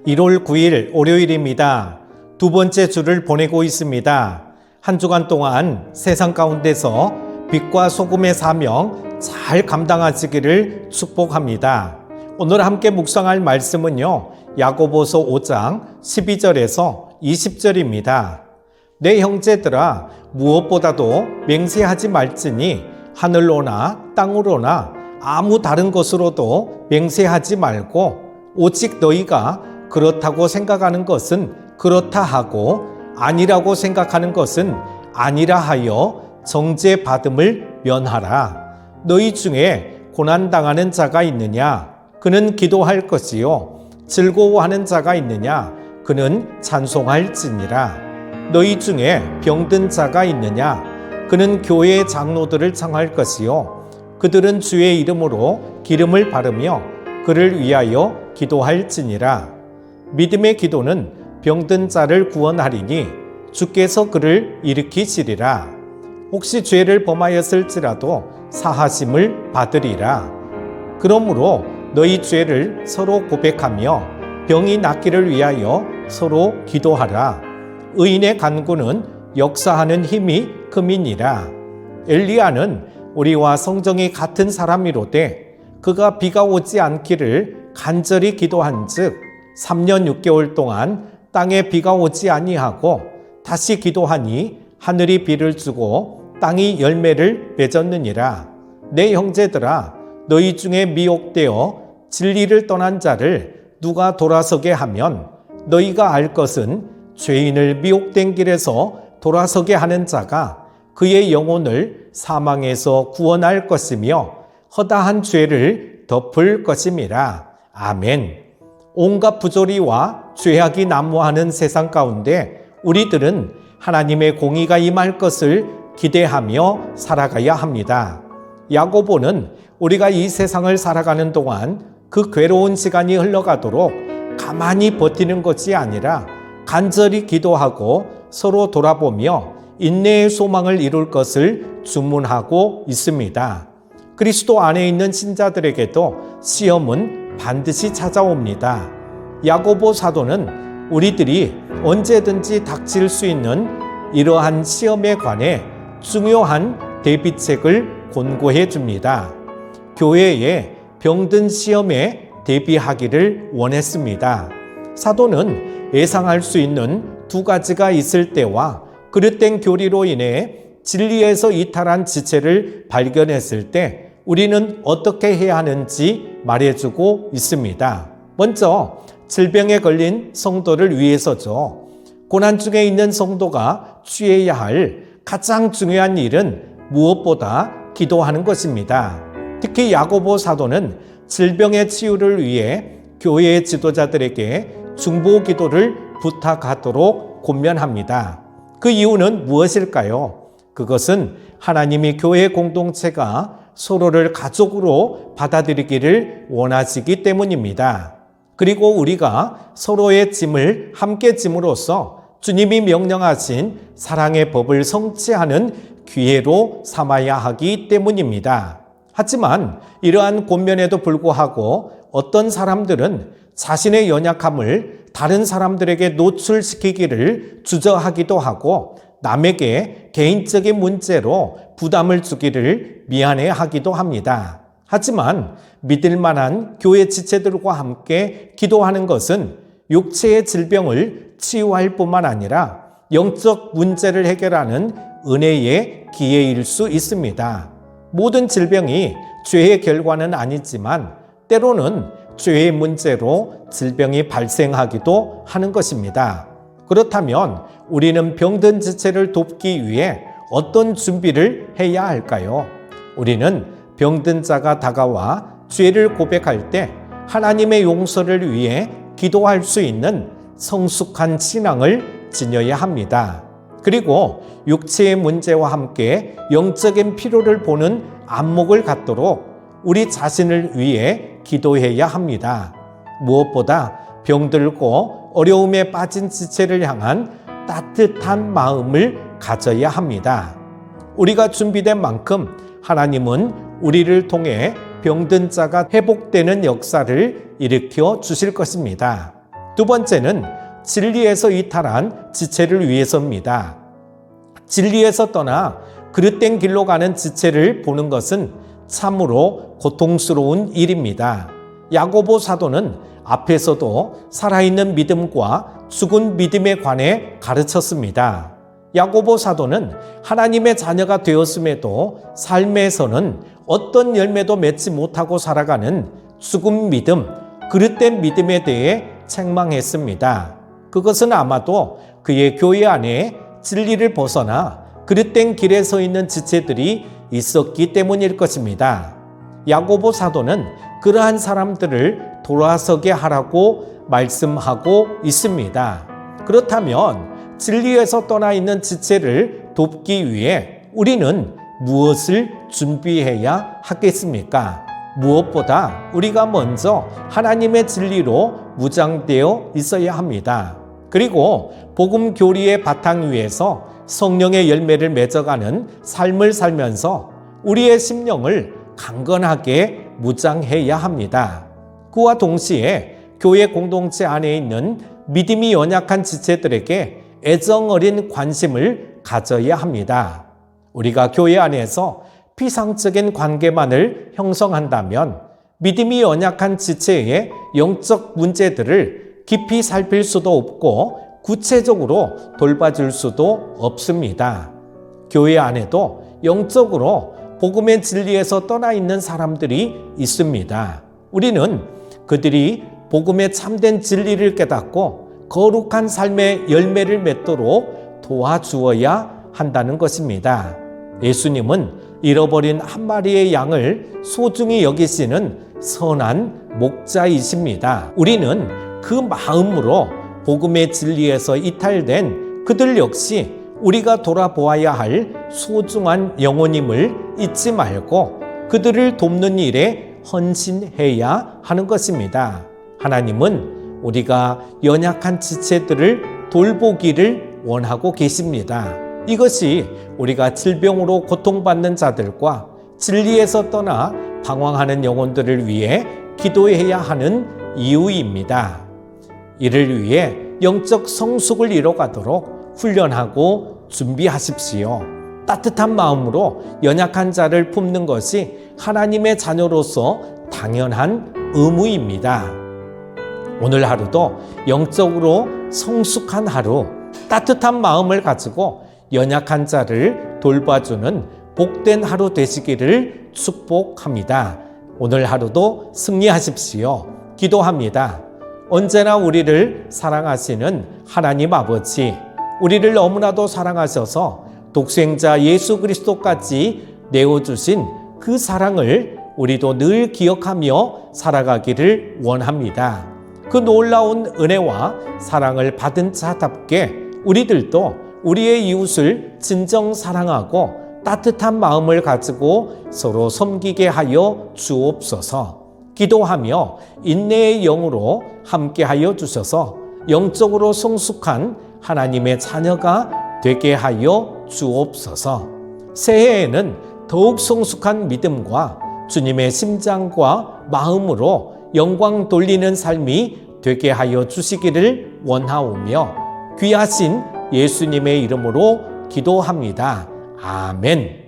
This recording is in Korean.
1월 9일 월요일입니다. 두 번째 주를 보내고 있습니다. 한 주간 동안 세상 가운데서 빛과 소금의 사명 잘 감당하시기를 축복합니다. 오늘 함께 묵상할 말씀은요, 야고보서 5장 12절에서 20절입니다. 내 형제들아, 무엇보다도 맹세하지 말지니 하늘로나 땅으로나 아무 다른 것으로도 맹세하지 말고 오직 너희가 그렇다고 생각하는 것은 그렇다 하고 아니라고 생각하는 것은 아니라 하여 정죄받음을 면하라. 너희 중에 고난당하는 자가 있느냐? 그는 기도할 것이요. 즐거워하는 자가 있느냐? 그는 찬송할지니라. 너희 중에 병든 자가 있느냐? 그는 교회의 장로들을 청할 것이요. 그들은 주의 이름으로 기름을 바르며 그를 위하여 기도할지니라. 믿음의 기도는 병든 자를 구원하리니 주께서 그를 일으키시리라. 혹시 죄를 범하였을지라도 사하심을 받으리라. 그러므로 너희 죄를 서로 고백하며 병이 낫기를 위하여 서로 기도하라. 의인의 간구는 역사하는 힘이 큼이니라. 엘리야는 우리와 성정이 같은 사람이로되 그가 비가 오지 않기를 간절히 기도한즉 3년 6개월 동안 땅에 비가 오지 아니하고 다시 기도하니 하늘이 비를 주고 땅이 열매를 맺었느니라. 내 형제들아, 너희 중에 미혹되어 진리를 떠난 자를 누가 돌아서게 하면 너희가 알 것은 죄인을 미혹된 길에서 돌아서게 하는 자가 그의 영혼을 사망에서 구원할 것이며 허다한 죄를 덮을 것임이라. 아멘. 온갖 부조리와 죄악이 난무하는 세상 가운데 우리들은 하나님의 공의가 임할 것을 기대하며 살아가야 합니다. 야고보는 우리가 이 세상을 살아가는 동안 그 괴로운 시간이 흘러가도록 가만히 버티는 것이 아니라 간절히 기도하고 서로 돌아보며 인내의 소망을 이룰 것을 주문하고 있습니다. 그리스도 안에 있는 신자들에게도 시험은 반드시 찾아옵니다. 야고보 사도는 우리들이 언제든지 닥칠 수 있는 이러한 시험에 관해 중요한 대비책을 권고해 줍니다. 교회에 병든 시험에 대비하기를 원했습니다. 사도는 예상할 수 있는 두 가지가 있을 때와 그릇된 교리로 인해 진리에서 이탈한 지체를 발견했을 때 우리는 어떻게 해야 하는지 말해주고 있습니다. 먼저 질병에 걸린 성도를 위해서죠. 고난 중에 있는 성도가 취해야 할 가장 중요한 일은 무엇보다 기도하는 것입니다. 특히 야고보 사도는 질병의 치유를 위해 교회의 지도자들에게 중보 기도를 부탁하도록 권면합니다. 그 이유는 무엇일까요? 그것은 하나님이 교회 공동체가 서로를 가족으로 받아들이기를 원하시기 때문입니다. 그리고 우리가 서로의 짐을 함께 짐으로써 주님이 명령하신 사랑의 법을 성취하는 기회로 삼아야 하기 때문입니다. 하지만 이러한 권면에도 불구하고 어떤 사람들은 자신의 연약함을 다른 사람들에게 노출시키기를 주저하기도 하고 남에게 개인적인 문제로 부담을 주기를 미안해하기도 합니다. 하지만 믿을 만한 교회 지체들과 함께 기도하는 것은 육체의 질병을 치유할 뿐만 아니라 영적 문제를 해결하는 은혜의 기회일 수 있습니다. 모든 질병이 죄의 결과는 아니지만 때로는 죄의 문제로 질병이 발생하기도 하는 것입니다. 그렇다면 우리는 병든 지체를 돕기 위해 어떤 준비를 해야 할까요? 우리는 병든 자가 다가와 죄를 고백할 때 하나님의 용서를 위해 기도할 수 있는 성숙한 신앙을 지녀야 합니다. 그리고 육체의 문제와 함께 영적인 필요를 보는 안목을 갖도록 우리 자신을 위해 기도해야 합니다. 무엇보다 병들고 어려움에 빠진 지체를 향한 따뜻한 마음을 가져야 합니다. 우리가 준비된 만큼 하나님은 우리를 통해 병든 자가 회복되는 역사를 일으켜 주실 것입니다. 두 번째는 진리에서 이탈한 지체를 위해서입니다. 진리에서 떠나 그릇된 길로 가는 지체를 보는 것은 참으로 고통스러운 일입니다. 야고보 사도는 앞에서도 살아있는 믿음과 죽은 믿음에 관해 가르쳤습니다. 야고보 사도는 하나님의 자녀가 되었음에도 삶에서는 어떤 열매도 맺지 못하고 살아가는 죽은 믿음, 그릇된 믿음에 대해 책망했습니다. 그것은 아마도 그의 교회 안에 진리를 벗어나 그릇된 길에 서 있는 지체들이 있었기 때문일 것입니다. 야고보 사도는 그러한 사람들을 돌아서게 하라고 말씀하고 있습니다. 그렇다면 진리에서 떠나 있는 지체를 돕기 위해 우리는 무엇을 준비해야 하겠습니까? 무엇보다 우리가 먼저 하나님의 진리로 무장되어 있어야 합니다. 그리고 복음 교리의 바탕 위에서 성령의 열매를 맺어가는 삶을 살면서 우리의 심령을 강건하게 무장해야 합니다. 그와 동시에 교회 공동체 안에 있는 믿음이 연약한 지체들에게 애정어린 관심을 가져야 합니다. 우리가 교회 안에서 피상적인 관계만을 형성한다면 믿음이 연약한 지체의 영적 문제들을 깊이 살필 수도 없고 구체적으로 돌봐줄 수도 없습니다. 교회 안에도 영적으로 복음의 진리에서 떠나 있는 사람들이 있습니다. 우리는 그들이 복음의 참된 진리를 깨닫고 거룩한 삶의 열매를 맺도록 도와주어야 한다는 것입니다. 예수님은 잃어버린 한 마리의 양을 소중히 여기시는 선한 목자이십니다. 우리는 그 마음으로 복음의 진리에서 이탈된 그들 역시 우리가 돌아보아야 할 소중한 영혼임을 잊지 말고 그들을 돕는 일에 헌신해야 하는 것입니다. 하나님은 우리가 연약한 지체들을 돌보기를 원하고 계십니다. 이것이 우리가 질병으로 고통받는 자들과 진리에서 떠나 방황하는 영혼들을 위해 기도해야 하는 이유입니다. 이를 위해 영적 성숙을 이뤄가도록 훈련하고 준비하십시오. 따뜻한 마음으로 연약한 자를 품는 것이 하나님의 자녀로서 당연한 의무입니다. 오늘 하루도 영적으로 성숙한 하루, 따뜻한 마음을 가지고 연약한 자를 돌봐주는 복된 하루 되시기를 축복합니다. 오늘 하루도 승리하십시오. 기도합니다. 언제나 우리를 사랑하시는 하나님 아버지, 우리를 너무나도 사랑하셔서 독생자 예수 그리스도까지 내어주신 그 사랑을 우리도 늘 기억하며 살아가기를 원합니다. 그 놀라운 은혜와 사랑을 받은 자답게 우리들도 우리의 이웃을 진정 사랑하고 따뜻한 마음을 가지고 서로 섬기게 하여 주옵소서. 기도하며 인내의 영으로 함께하여 주셔서 영적으로 성숙한 하나님의 자녀가 되게 하여 주옵소서. 새해에는 더욱 성숙한 믿음과 주님의 심장과 마음으로 영광 돌리는 삶이 되게 하여 주시기를 원하오며 귀하신 예수님의 이름으로 기도합니다. 아멘.